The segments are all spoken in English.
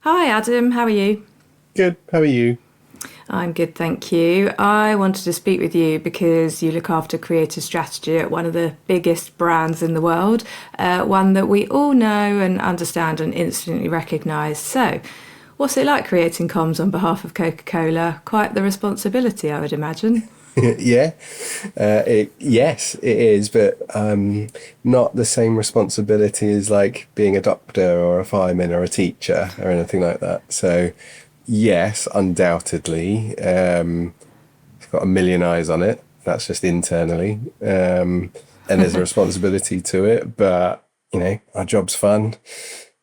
Hi Adam, how are you? Good. How are you? I'm good, thank you. I wanted to speak with you because you look after creative strategy at one of the biggest brands in the world, one that we all know and understand and instantly recognise. So, what's it like creating comms on behalf of Coca-Cola? Quite the responsibility, I would imagine. Yeah. Yes, it is, but not the same responsibility as like being a doctor or a fireman or a teacher or anything like that. So, yes, undoubtedly, it's got a million eyes on it. That's just internally, and there's a responsibility to it. But our job's fun.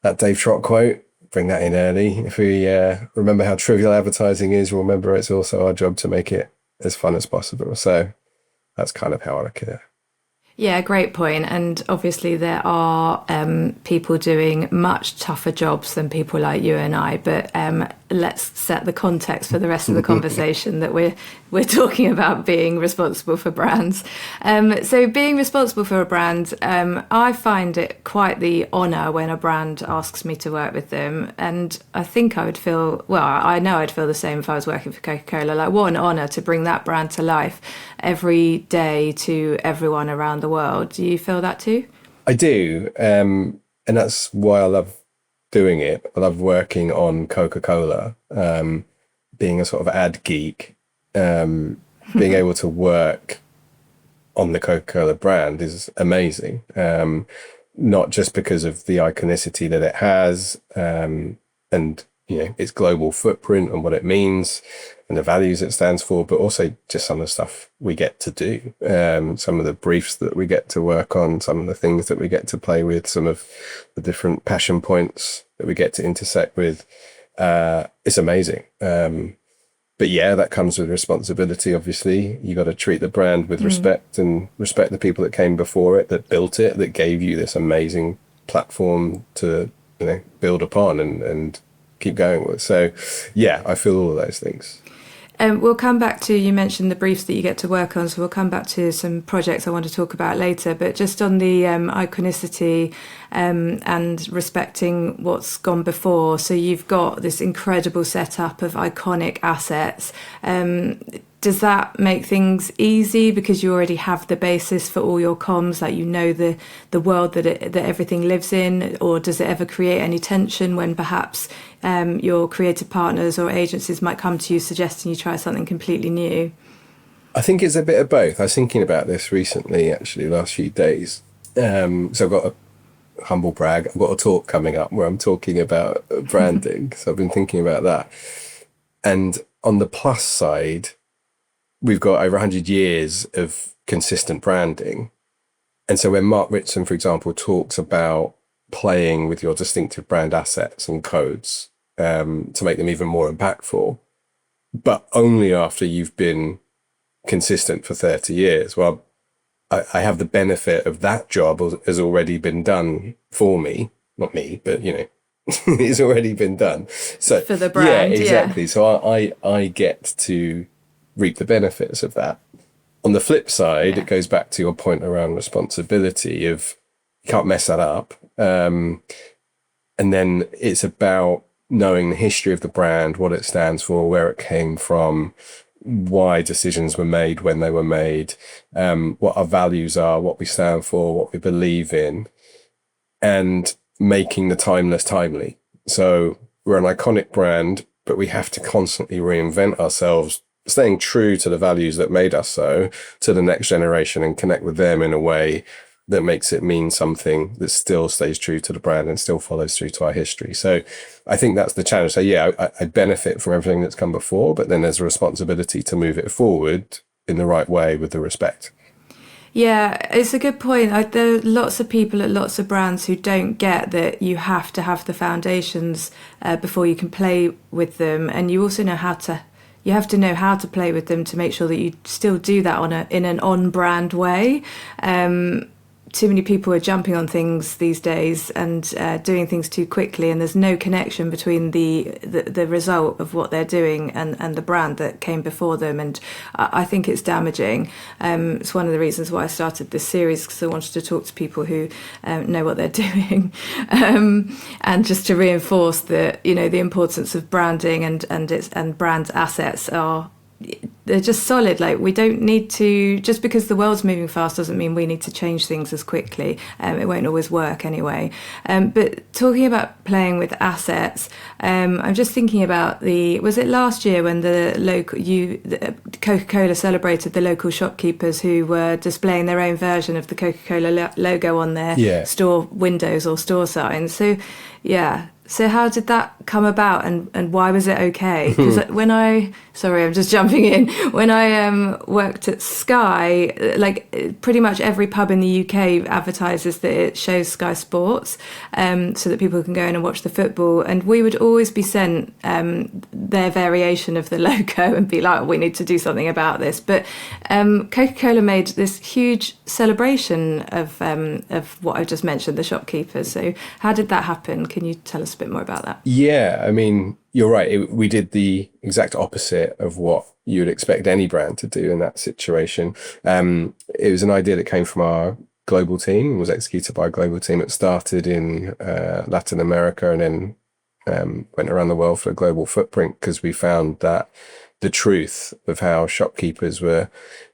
That Dave Trott quote. Bring that in early. If we remember how trivial advertising is, we'll remember it's also our job to make it as fun as possible. So that's kind of how I look at it. Yeah, great point. And obviously, there are people doing much tougher jobs than people like you and I. But let's set the context for the rest of the conversation that we're talking about being responsible for brands. So, being responsible for a brand, I find it quite the honour when a brand asks me to work with them. And I think I would feel, well, I know I'd feel the same if I was working for Coca-Cola. Like, what an honour to bring that brand to life every day to everyone around the world. Do you feel that too? I do. And that's why I love doing it. I love working on Coca-Cola, being a sort of ad geek, being able to work on the Coca-Cola brand is amazing. Not just because of the iconicity that it has, and its global footprint and what it means and the values it stands for, but also just some of the stuff we get to do, some of the briefs that we get to work on, some of the things that we get to play with, some of the different passion points that we get to intersect with. It's amazing. But yeah, that comes with responsibility. Obviously, you got to treat the brand with respect and respect the people that came before it, that built it, that gave you this amazing platform to build upon and keep going with. So yeah, I feel all of those things. We'll come back to, you mentioned the briefs that you get to work on, so we'll come back to some projects I want to talk about later. But just on the iconicity and respecting what's gone before. So you've got this incredible setup of iconic assets. Does that make things easy because you already have the basis for all your comms, like the world that everything lives in, or does it ever create any tension when perhaps your creative partners or agencies might come to you suggesting you try something completely new? I think it's a bit of both. I was thinking about this recently, actually, last few days. So I've got a humble brag. I've got a talk coming up where I'm talking about branding. So I've been thinking about that. And on the plus side, we've got over 100 years of consistent branding. And so when Mark Ritson, for example, talks about playing with your distinctive brand assets and codes to make them even more impactful, but only after you've been consistent for 30 years. Well, I have the benefit of that job has already been done for me, not me, but it's already been done. So For the yeah, brand, yeah. exactly. So I get to reap the benefits of that. On the flip side, Yeah. it goes back to your point around responsibility of you can't mess that up. And then it's about knowing the history of the brand, what it stands for, where it came from, why decisions were made when they were made, what our values are, what we stand for, what we believe in, and making the timeless timely. So we're an iconic brand, but we have to constantly reinvent ourselves, staying true to the values that made us so, to the next generation and connect with them in a way that makes it mean something that still stays true to the brand and still follows through to our history. So I think that's the challenge. So yeah, I benefit from everything that's come before, but then there's a responsibility to move it forward in the right way with the respect. Yeah, it's a good point. There are lots of people at lots of brands who don't get that you have to have the foundations before you can play with them, and you also know how to. You have to know how to play with them to make sure that you still do that in an on-brand way. too many people are jumping on things these days and doing things too quickly, and there's no connection between the result of what they're doing and the brand that came before them. And I think it's damaging. It's one of the reasons why I started this series, because I wanted to talk to people who know what they're doing, and just to reinforce that, you know, the importance of branding and brand assets they're just solid. Like, we don't need to, just because the world's moving fast doesn't mean we need to change things as quickly. It won't always work anyway. But talking about playing with assets, I'm just thinking about was it last year when Coca-Cola celebrated the local shopkeepers who were displaying their own version of the Coca-Cola logo on their store windows or store signs? So, yeah. So how did that come about, and why was it okay? Because sorry, I'm just jumping in. When I worked at Sky, like pretty much every pub in the UK advertises that it shows Sky Sports, so that people can go in and watch the football. And we would always be sent their variation of the logo and be like, we need to do something about this. But Coca-Cola made this huge celebration of what I just mentioned, the shopkeepers. So how did that happen? Can you tell us a bit more about that? Yeah, I mean, you're right. We did the exact opposite of what you would expect any brand to do in that situation. It was an idea that came from our global team, was executed by a global team. It started in Latin America and then went around the world for a global footprint, because we found that the truth of how shopkeepers were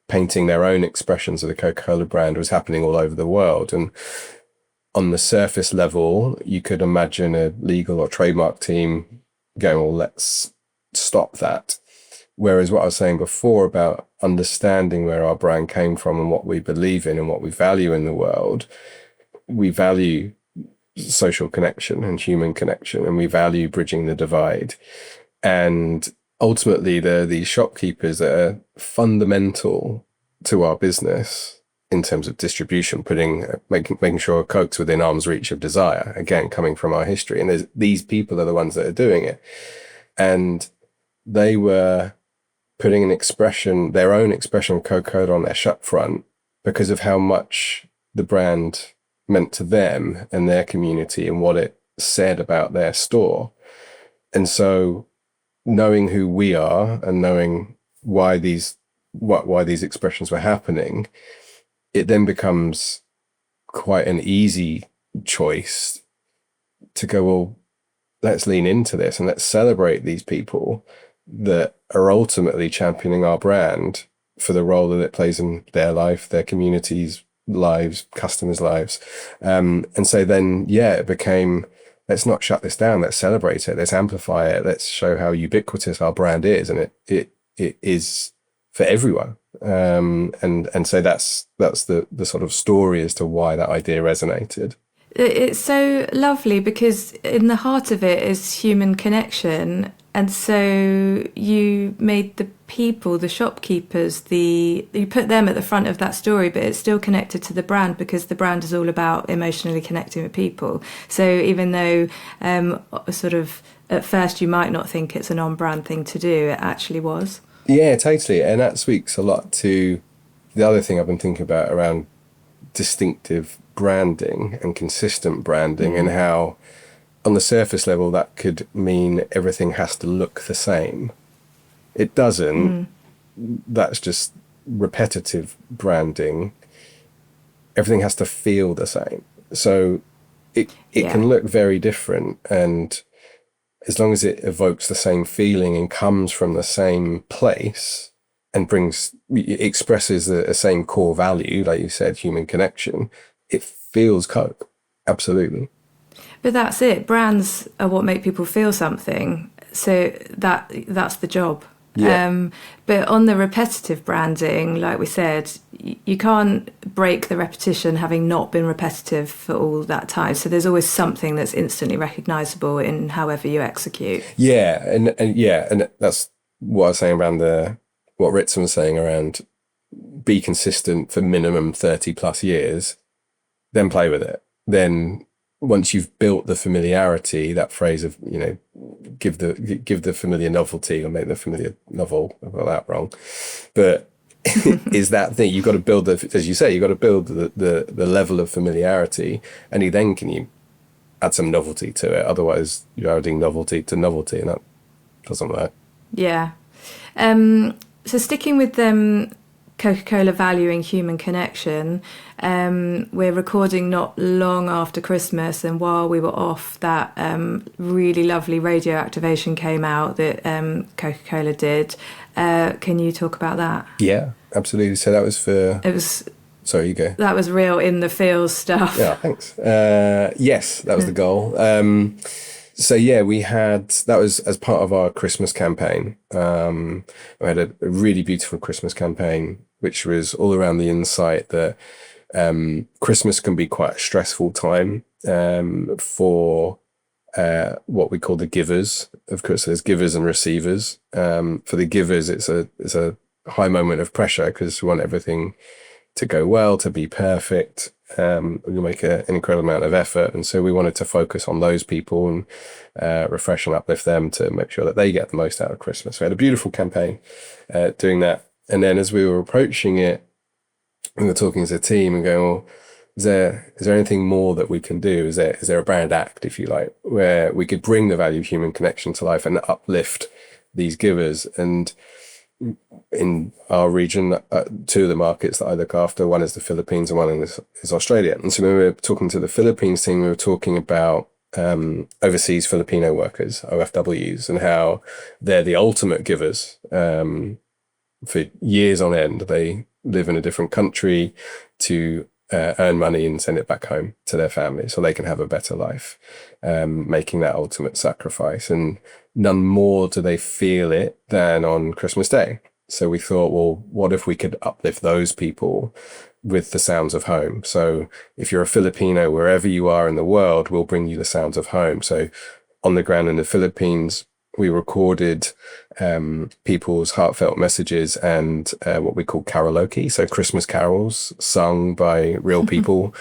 painting their own expressions of the Coca-Cola brand was happening all over the world. And on the surface level, you could imagine a legal or trademark team going, well, let's stop that. Whereas what I was saying before about understanding where our brand came from and what we believe in and what we value in the world, we value social connection and human connection, and we value bridging the divide. And ultimately, there are these shopkeepers that are fundamental to our business in terms of distribution, making sure Coke's within arm's reach of desire, again, coming from our history. And these people are the ones that are doing it. And they were putting their own expression of Coca-Cola on their shop front because of how much the brand meant to them and their community and what it said about their store. And so knowing who we are and knowing why these expressions were happening, it then becomes quite an easy choice to go, well, let's lean into this and let's celebrate these people that are ultimately championing our brand for the role that it plays in their life, their communities' lives, customers' lives. And so then, it became, let's not shut this down. Let's celebrate it. Let's amplify it. Let's show how ubiquitous our brand is. And it is for everyone. And so that's the sort of story as to why that idea resonated. It's so lovely because in the heart of it is human connection. And so you made the people, the shopkeepers, you put them at the front of that story, but it's still connected to the brand because the brand is all about emotionally connecting with people. So even though sort of at first you might not think it's an on-brand thing to do, it actually was. Yeah, totally. And that speaks a lot to the other thing I've been thinking about around distinctive branding and consistent branding, and how on the surface level that could mean everything has to look the same. It doesn't. That's just repetitive branding. Everything has to feel the same. So it can look very different, and as long as it evokes the same feeling and comes from the same place and expresses the same core value, like you said, human connection, it feels Coke. Absolutely. But that's it. Brands are what make people feel something. So that's the job. Yeah. But on the repetitive branding, like we said, you can't break the repetition having not been repetitive for all that time. So there's always something that's instantly recognisable in however you execute. Yeah, and that's what I was saying around what Ritson was saying around be consistent for minimum 30 plus years, then play with it. Then once you've built the familiarity, that phrase of, give the familiar novelty or make the familiar novel, I've got that wrong. But is that thing. You've got to build as you say, you've got to build the level of familiarity, and then can you add some novelty to it. Otherwise, you're adding novelty to novelty, and that doesn't work. Yeah. So sticking with Coca-Cola valuing human connection, we're recording not long after Christmas, and while we were off, that really lovely radio activation came out that Coca-Cola did. Can you talk about that? Yeah, absolutely. So that was for... It was... Sorry, you go. That was real in the feels stuff. Yeah, thanks. Yes, that was the goal. So yeah, that was as part of our Christmas campaign. We had a really beautiful Christmas campaign, which was all around the insight that Christmas can be quite a stressful time for what we call the givers. Of course, there's givers and receivers. For the givers, it's a high moment of pressure because we want everything to go well, to be perfect. We make an incredible amount of effort, and so we wanted to focus on those people and refresh and uplift them to make sure that they get the most out of Christmas. We had a beautiful campaign doing that, and then as we were approaching it, we were talking as a team and going, well, is there anything more that we can do? Is there a brand act, if you like, where we could bring the value of human connection to life and uplift these givers? And in our region, two of the markets that I look after, one is the Philippines and one is Australia. And so when we were talking to the Philippines team, we were talking about overseas Filipino workers, OFWs, and how they're the ultimate givers. For years on end, they live in a different country to earn money and send it back home to their family so they can have a better life, making that ultimate sacrifice. And none more do they feel it than on Christmas Day. So we thought, well, what if we could uplift those people with the sounds of home? So if you're a Filipino, wherever you are in the world, we'll bring you the sounds of home. So on the ground in the Philippines, we recorded people's heartfelt messages and what we call karaoke, so Christmas carols sung by real people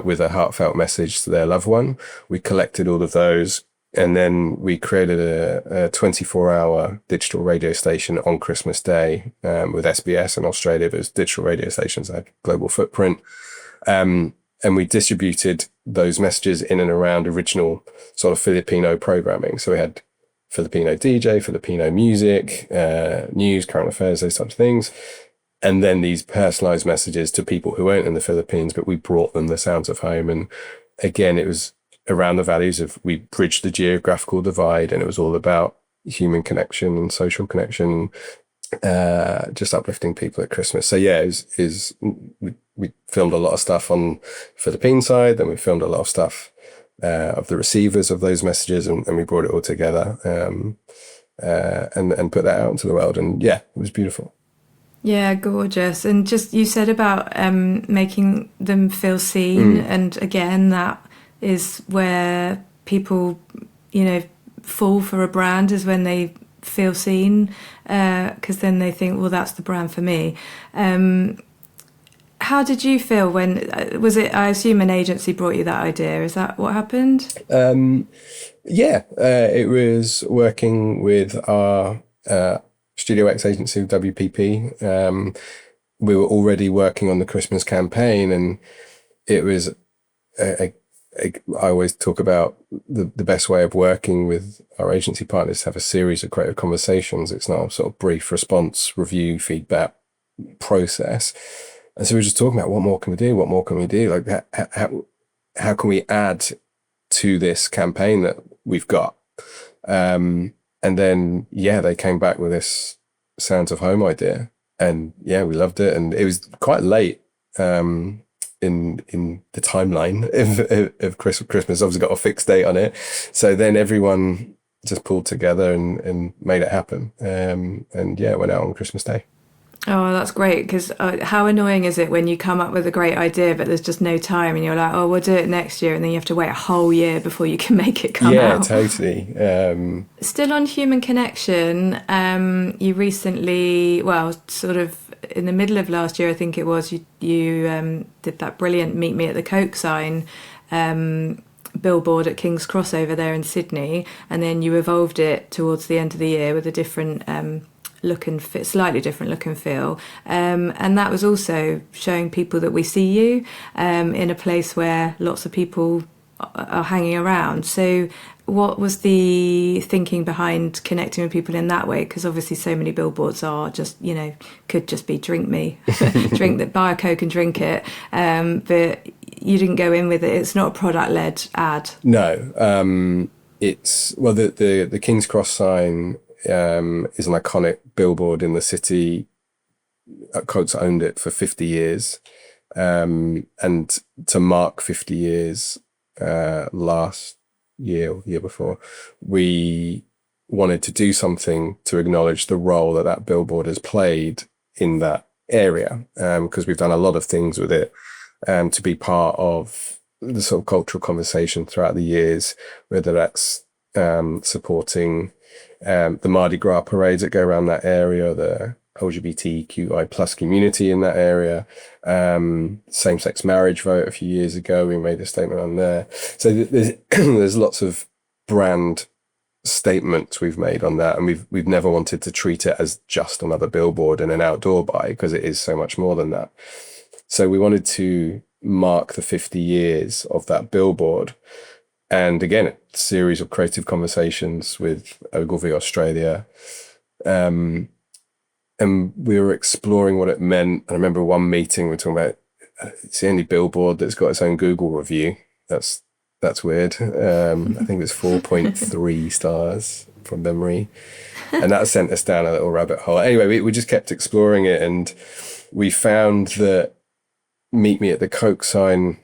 with a heartfelt message to their loved one. We collected all of those, and then we created a 24-hour digital radio station on Christmas Day with SBS in Australia. There's digital radio stations that had global footprint. And we distributed those messages in and around original sort of Filipino programming. So we had Filipino DJ, Filipino music, news, current affairs, those types of things. And then these personalized messages to people who weren't in the Philippines, but we brought them the sounds of home. And again, it was around the values of we bridged the geographical divide, and it was all about human connection and social connection, just uplifting people at Christmas. So yeah, we filmed a lot of stuff on the Philippine side, then we filmed a lot of stuff of the receivers of those messages, and we brought it all together and put that out into the world. And yeah, it was beautiful. Yeah, gorgeous. And just you said about making them feel seen, and again, that is where people, fall for a brand, is when they feel seen, because then they think, well, that's the brand for me. How did you feel when, was it, I assume an agency brought you that idea, is that what happened? Yeah, it was working with our Studio X agency, WPP. We were already working on the Christmas campaign, and it was I always talk about the best way of working with our agency partners to have a series of creative conversations. It's not a sort of brief response, review, feedback process. And so we're just talking about what more can we do? What more can we do? Like how can we add to this campaign that we've got? And then, yeah, they came back with this Sounds of Home idea. And yeah, we loved it. And it was quite late in the timeline of Christmas. Obviously got a fixed date on it. So then everyone just pulled together and made it happen. And yeah, it went out on Christmas Day. Oh, that's great, because how annoying is it when you come up with a great idea but there's just no time and you're like, oh, we'll do it next year, and then you have to wait a whole year before you can make it come out. Yeah, totally. Still on human connection, you recently, well, sort of in the middle of last year, I think it was, you did that brilliant Meet Me at the Coke sign billboard at King's Cross over there in Sydney, and then you evolved it towards the end of the year with a different slightly different look and feel. And that was also showing people that we see you in a place where lots of people are hanging around. So what was the thinking behind connecting with people in that way? Because obviously so many billboards are just, could just be drink me, buy a Coke and drink it. But you didn't go in with it. It's not a product-led ad. No. It's, well, the King's Cross sign is an iconic billboard in the city. Coke's owned it for 50 years. And to mark 50 years last year or year before, we wanted to do something to acknowledge the role that billboard has played in that area, because we've done a lot of things with it to be part of the sort of cultural conversation throughout the years, whether that's supporting the Mardi Gras parades that go around that area, the LGBTQI plus community in that area, same-sex marriage vote a few years ago, we made a statement on there. So there's lots of brand statements we've made on that, and we've never wanted to treat it as just another billboard and an outdoor buy, because it is so much more than that. So we wanted to mark the 50 years of that billboard. And again, a series of creative conversations with Ogilvy Australia. And we were exploring what it meant. I remember one meeting, we were talking about, it's the only billboard that's got its own Google review. That's weird. I think it was 4.3 stars from memory. And that sent us down a little rabbit hole. Anyway, we just kept exploring it, and we found that Meet Me at the Coke sign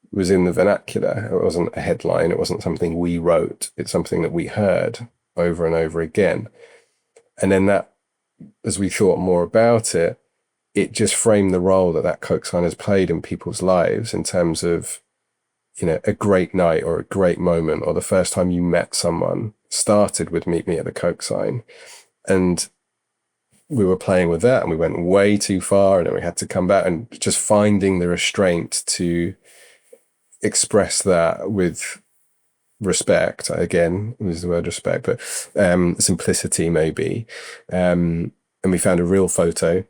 was in the vernacular. It wasn't a headline. It wasn't something we wrote. It's something that we heard over and over again. And then that, as we thought more about it, it just framed the role that Coke sign has played in people's lives in terms of, a great night or a great moment, or the first time you met someone started with Meet Me at the Coke sign. And we were playing with that, and we went way too far, and then we had to come back, and just finding the restraint to express that with respect. Again, use the word respect, but simplicity maybe. And we found a real photo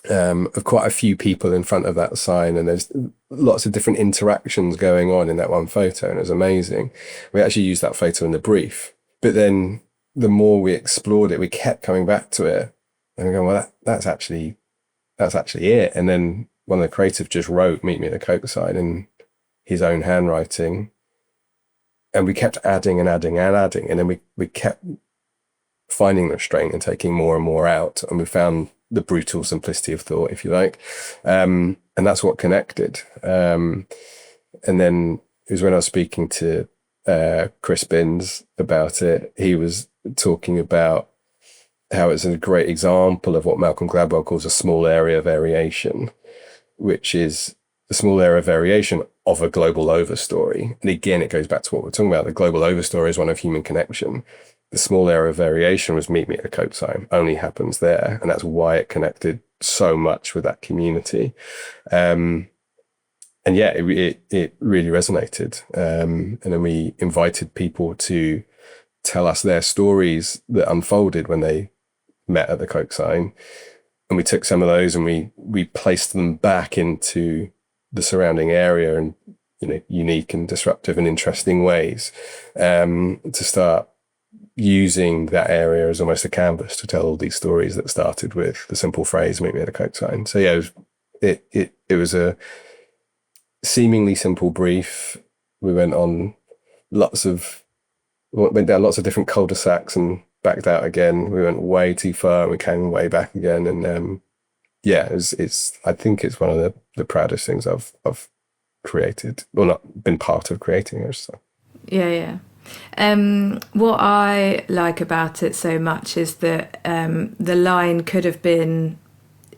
of quite a few people in front of that sign, and there's lots of different interactions going on in that one photo, and it was amazing. We actually used that photo in the brief, but then the more we explored it, we kept coming back to it, and we're going, well, that's actually it. And then one of the creatives just wrote "Meet Me at the Coke sign" in his own handwriting, and we kept adding and adding and adding, and then we kept finding the restraint and taking more and more out, and we found the brutal simplicity of thought, if you like, and that's what connected. And then it was when I was speaking to Chris Binns about it, he was talking about how it's a great example of what Malcolm Gladwell calls a small area variation, which is the small area variation of a global overstory. And again, it goes back to what we're talking about. The global overstory is one of human connection. The small area of variation was Meet Me at the Coke sign, only happens there. And that's why it connected so much with that community. And yeah, it really resonated. And then we invited people to tell us their stories that unfolded when they met at the Coke sign. And we took some of those and we placed them back into the surrounding area in, unique and disruptive and interesting ways, to start using that area as almost a canvas to tell all these stories that started with the simple phrase "Meet Me at a Coke sign." So yeah, it was a seemingly simple brief. We went down lots of different cul-de-sacs and backed out again. We went way too far and we came way back again. And yeah, it's I think it's one of the proudest things I've created, or not been part of creating it. So. Yeah. What I like about it so much is that the line could have been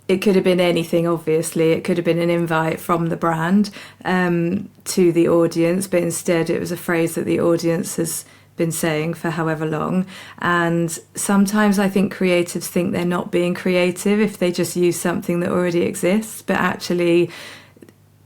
anything, obviously. It could have been an invite from the brand to the audience, but instead it was a phrase that the audience has been saying for however long. And sometimes I think creatives think they're not being creative if they just use something that already exists, but actually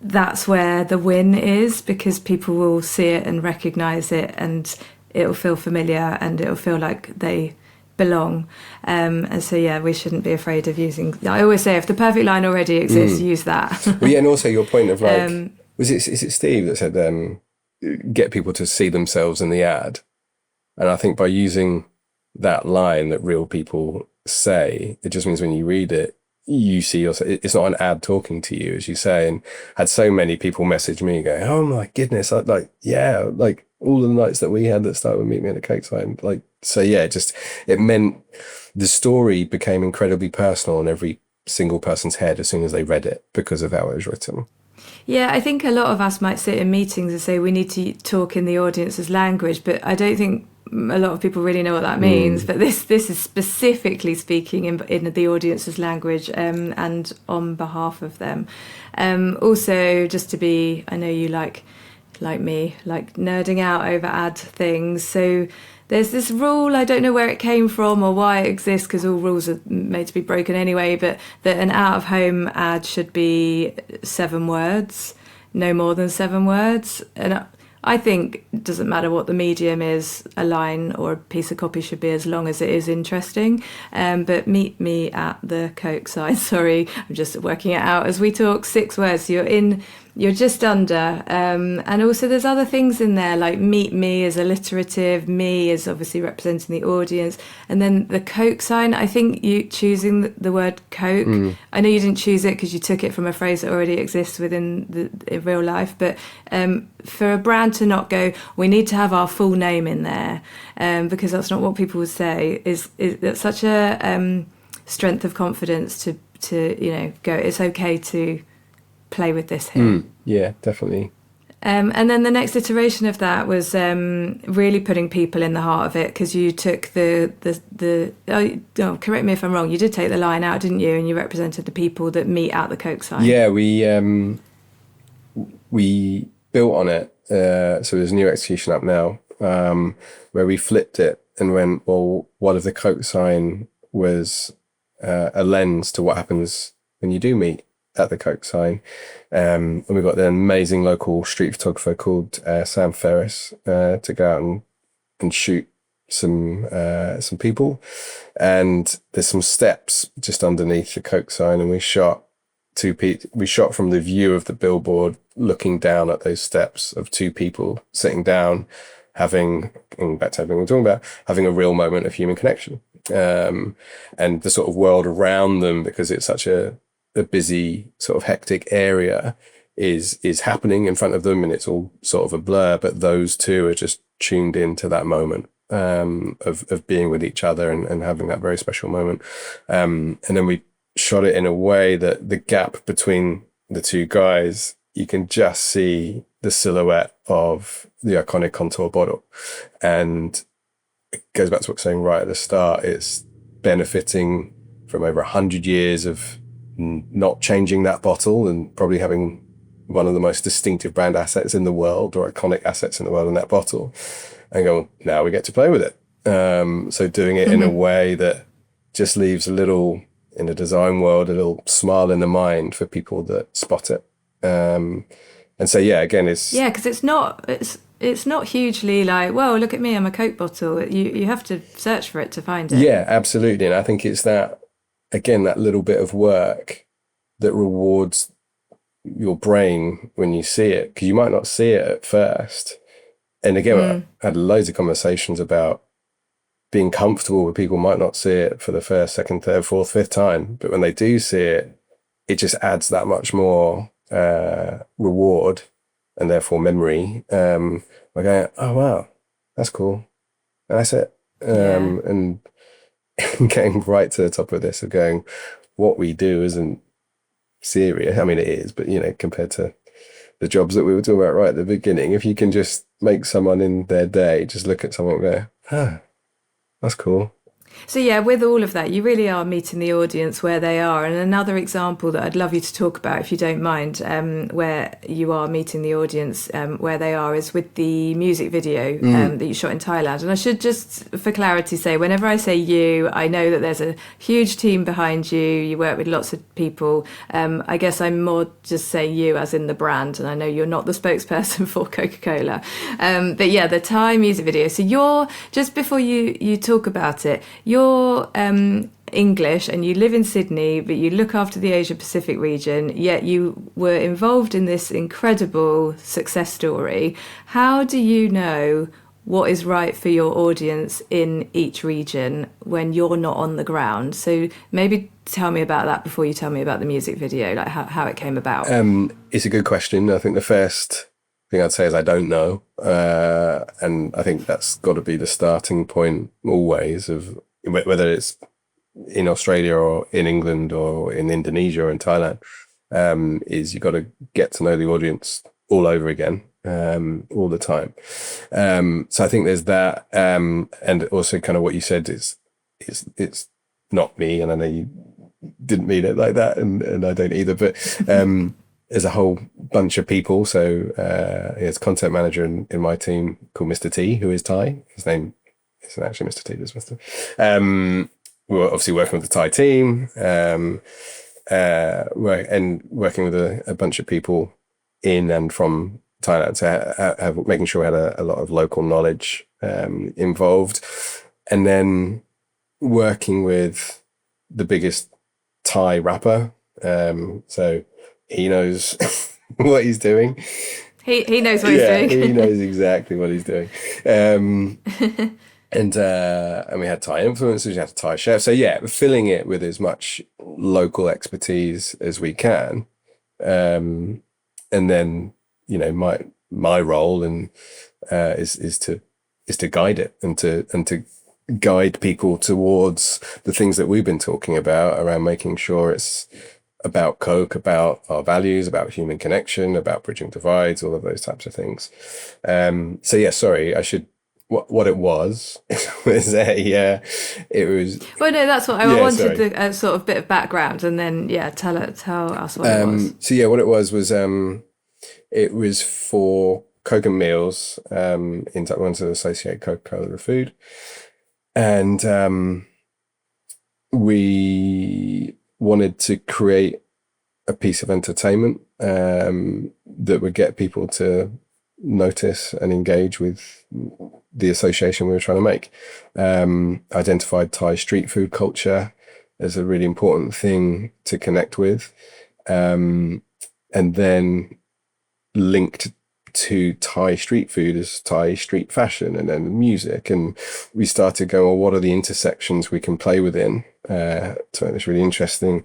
that's where the win is, because people will see it and recognise it, and it'll feel familiar, and it'll feel like they belong. And so, yeah, we shouldn't be afraid of using... I always say, if the perfect line already exists, use that. Well, yeah, and also your point of like, is it Steve that said, get people to see themselves in the ad? And I think by using that line that real people say, it just means when you read it, you see yourself. It's not an ad talking to you, as you say. And had so many people message me going, "Oh my goodness!" Like all the nights that we had that started with Meet Me at the Cake Sign. Like, so yeah, it meant the story became incredibly personal in every single person's head as soon as they read it because of how it was written. Yeah, I think a lot of us might sit in meetings and say we need to talk in the audience's language, but I don't think a lot of people really know what that means. But this is specifically speaking in the audience's language, and on behalf of them. Also, just to be, I know you like me, like nerding out over ad things. So there's this rule, I don't know where it came from or why it exists, because all rules are made to be broken anyway, but that an out-of-home ad should be 7 words, no more than 7 words. And I think it doesn't matter what the medium is, a line or a piece of copy should be as long as it is interesting. But Meet Me at the Coke Sign, sorry, I'm just working it out as we talk, 6 words. So you're just under. And also there's other things in there, like meet me is alliterative, me is obviously representing the audience. And then the Coke sign, I think you choosing the word Coke, I know you didn't choose it because you took it from a phrase that already exists within in real life, but for a brand to not go, we need to have our full name in there, because that's not what people would say, is that's such a strength of confidence to go, it's okay to play with this here. Yeah, definitely. And then the next iteration of that was really putting people in the heart of it, because you took correct me if I'm wrong, you did take the line out, didn't you? And you represented the people that meet at the Coke sign. Yeah, we built on it. So there's a new execution up now, where we flipped it and went, well, what if the Coke sign was a lens to what happens when you do meet at the Coke sign? And we got the amazing local street photographer called Sam Ferris to go out and shoot some people. And there's some steps just underneath the Coke sign, and we shot from the view of the billboard, looking down at those steps of 2 people sitting down, having a real moment of human connection, and the sort of world around them, because it's such a busy sort of hectic area, is happening in front of them, and it's all sort of a blur, but those 2 are just tuned into that moment of being with each other and having that very special moment. And then we shot it in a way that the gap between the 2 guys, you can just see the silhouette of the iconic Contour bottle. And it goes back to what I was saying right at the start, it's benefiting from over 100 years of not changing that bottle, and probably having one of the most distinctive brand assets in the world, or iconic assets in the world, in that bottle, and go, now we get to play with it. So doing it in a way that just leaves a little, in the design world, a little smile in the mind for people that spot it. And so, yeah, again, because it's not hugely like, whoa, look at me, I'm a Coke bottle. You have to search for it to find it. Yeah, absolutely. And I think it's that, again, that little bit of work that rewards your brain when you see it, because you might not see it at first. And again, I had loads of conversations about being comfortable with people might not see it for the first, second, third, fourth, fifth time, but when they do see it, it just adds that much more reward, and therefore memory. We're going, oh wow, that's cool, and that's it. And getting right to the top of this, of going, what we do isn't serious. I mean, it is, but compared to the jobs that we were talking about right at the beginning, if you can just make someone in their day just look at someone and go, that's cool. So yeah, with all of that, you really are meeting the audience where they are. And another example that I'd love you to talk about, if you don't mind, where you are meeting the audience where they are, is with the music video that you shot in Thailand. And I should just, for clarity, say, whenever I say you, I know that there's a huge team behind you. You work with lots of people. I guess I'm more just saying you as in the brand. And I know you're not the spokesperson for Coca-Cola. But yeah, the Thai music video. So just before you talk about it, you're English and you live in Sydney, but you look after the Asia Pacific region, yet you were involved in this incredible success story. How do you know what is right for your audience in each region when you're not on the ground? So maybe tell me about that before you tell me about the music video, like how it came about. It's a good question. I think the first thing I'd say is I don't know. And I think that's got to be the starting point always of whether it's in Australia or in England or in Indonesia or in Thailand, is you've got to get to know the audience all over again, all the time. So I think there's that. And also kind of what you said is it's not me, and I know you didn't mean it like that, and I don't either, but there's a whole bunch of people. So there's a content manager in my team called Mr. T, who is Thai. His name isn't actually Mr. T, it's Mr. We were obviously working with the Thai team, and working with a bunch of people in and from Thailand, so making sure we had a lot of local knowledge involved, and then working with the biggest Thai rapper. So he knows what he's doing. He knows what he's doing. He knows exactly what he's doing. And we had Thai influencers, we had a Thai chef. So yeah, filling it with as much local expertise as we can. And then, you know, my role is to guide it and to guide people towards the things that we've been talking about around making sure it's about Coke, about our values, about human connection, about bridging divides, all of those types of things. So yeah, sorry, I should. What it was it was. Well, no, that's what I wanted. The sort of bit of background, and then tell us what it was. So yeah, what it was it was for Coke and Meals. In fact, wanted to associate Coca-Cola with food, and we wanted to create a piece of entertainment that would get people to notice and engage with the association we were trying to make. Identified Thai street food culture as a really important thing to connect with, and then linked to Thai street food as Thai street fashion, and then music. And we started going, well, what are the intersections we can play within? So it's really interesting.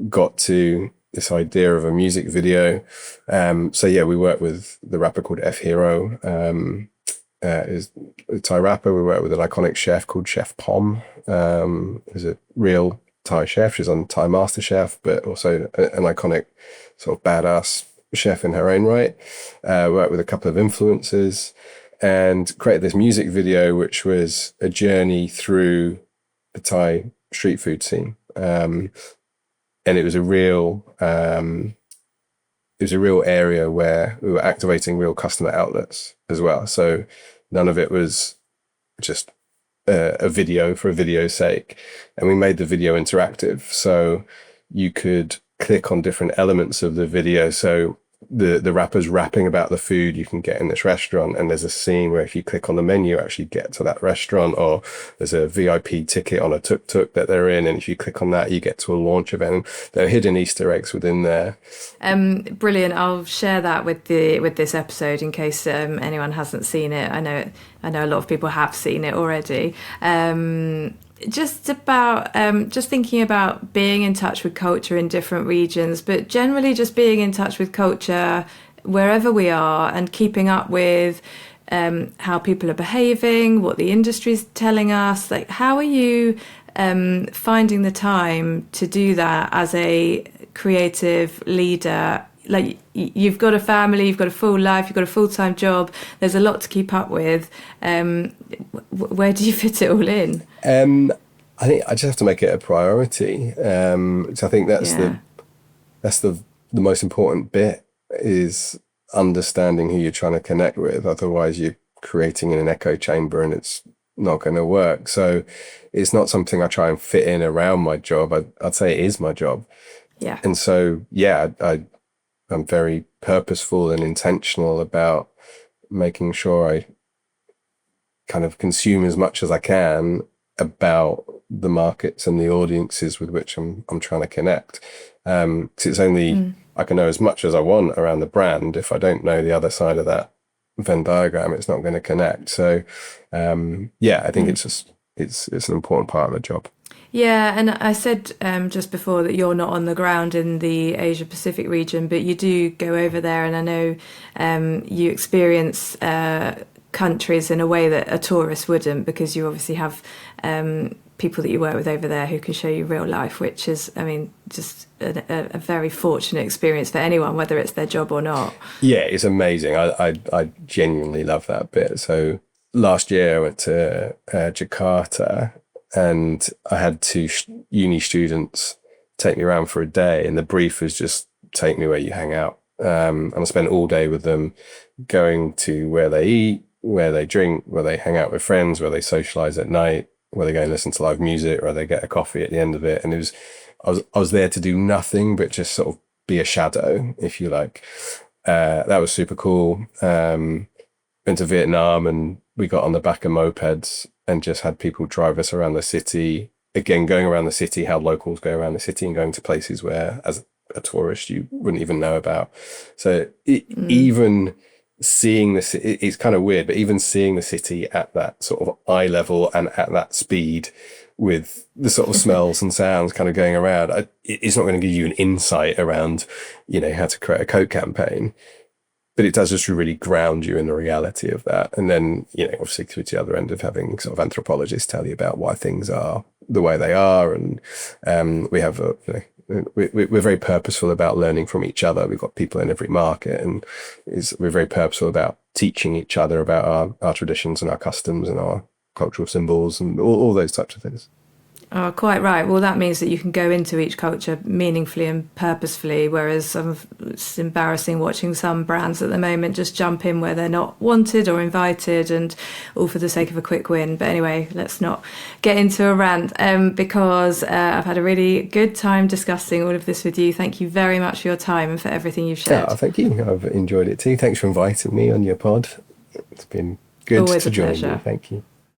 Got to this idea of a music video. So yeah, we worked with the rapper called F Hero, is a Thai rapper. We worked with an iconic chef called Chef Pom, who's a real Thai chef. She's on Thai Master Chef, but also an iconic sort of badass chef in her own right. Worked with a couple of influencers and created this music video, which was a journey through the Thai street food scene. And it was a real area where we were activating real customer outlets as well. So none of it was just a video for a video's sake. And we made the video interactive, so you could click on different elements of the video. So the rapper's rapping about the food you can get in this restaurant, and there's a scene where if you click on the menu, you actually get to that restaurant, or there's a VIP ticket on a tuk-tuk that they're in, and if you click on that, you get to a launch event. There are hidden Easter eggs within there. Brilliant. I'll share that with this episode in case anyone hasn't seen it. I know a lot of people have seen it already. Just thinking about being in touch with culture in different regions, but generally just being in touch with culture wherever we are and keeping up with how people are behaving, what the industry's telling us. Like, how are you finding the time to do that as a creative leader? Like, you've got a family, you've got a full life, you've got a full-time job. There's a lot to keep up with. Where do you fit it all in? I think I just have to make it a priority. So I think that's the most important bit, is understanding who you're trying to connect with. Otherwise, you're creating in an echo chamber, and it's not going to work. So it's not something I try and fit in around my job. I'd say it is my job. Yeah. And so, I'm very purposeful and intentional about making sure I kind of consume as much as I can about the markets and the audiences with which I'm trying to connect. 'Cause it's only I can know as much as I want around the brand. If I don't know the other side of that Venn diagram, it's not going to connect. So I think it's an important part of the job. Yeah, and I said just before that you're not on the ground in the Asia Pacific region, but you do go over there, and I know you experience countries in a way that a tourist wouldn't, because you obviously have people that you work with over there who can show you real life, which is, I mean, just a very fortunate experience for anyone, whether it's their job or not. Yeah, it's amazing. I genuinely love that bit. So last year I went to Jakarta, and I had two uni students take me around for a day, and the brief was just take me where you hang out. And I spent all day with them, going to where they eat, where they drink, where they hang out with friends, where they socialize at night, where they go and listen to live music, or they get a coffee at the end of it. And I was there to do nothing but just sort of be a shadow, if you like. That was super cool. Went to Vietnam, and we got on the back of mopeds and just had people drive us around the city. Again, going around the city, how locals go around the city, and going to places where, as a tourist, you wouldn't even know about. So even seeing the city, it's kind of weird, but even seeing the city at that sort of eye level and at that speed, with the sort of smells and sounds kind of going around, it's not going to give you an insight around, how to create a Coke campaign. But it does just really ground you in the reality of that. And then, obviously to the other end of having sort of anthropologists tell you about why things are the way they are. And we have, we're very purposeful about learning from each other. We've got people in every market, and we're very purposeful about teaching each other about our traditions and our customs and our cultural symbols and all those types of things. Oh, quite right. Well, that means that you can go into each culture meaningfully and purposefully, whereas it's embarrassing watching some brands at the moment just jump in where they're not wanted or invited, and all for the sake of a quick win. But anyway, let's not get into a rant because I've had a really good time discussing all of this with you. Thank you very much for your time and for everything you've shared. Yeah, thank you. I've enjoyed it too. Thanks for inviting me on your pod. It's been good Always to join pleasure. you. Thank you.